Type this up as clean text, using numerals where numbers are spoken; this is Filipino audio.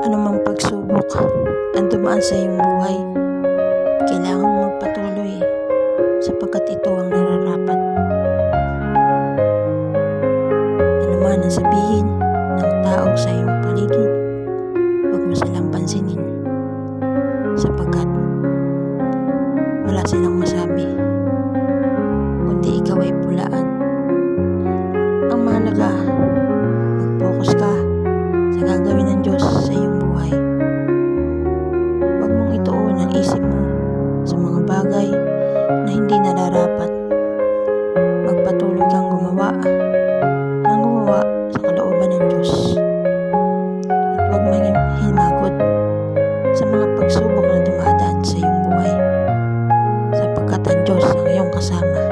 Anumang pagsubok ang dumaan sa iyong buhay, kailangan magpatuloy sapagkat ito ang nararapat. Ano man ang sabihin ng tao sa iyong paligid, huwag mo silang pansinin sapagkat wala silang masabi kundi ikaw ay pulaan. Ang mahalaga, mag-focus ka sa gagawin ng Diyos sa iyong buhay. Huwag mong ituon ang isip mo sa mga bagay na hindi nararapat. Magpatuloy kang gumawa sa kalooban ng Diyos. At huwag maging himagot sa mga pagsubok na dumadaan sa iyong buhay sapagkat ang Diyos ang iyong kasama.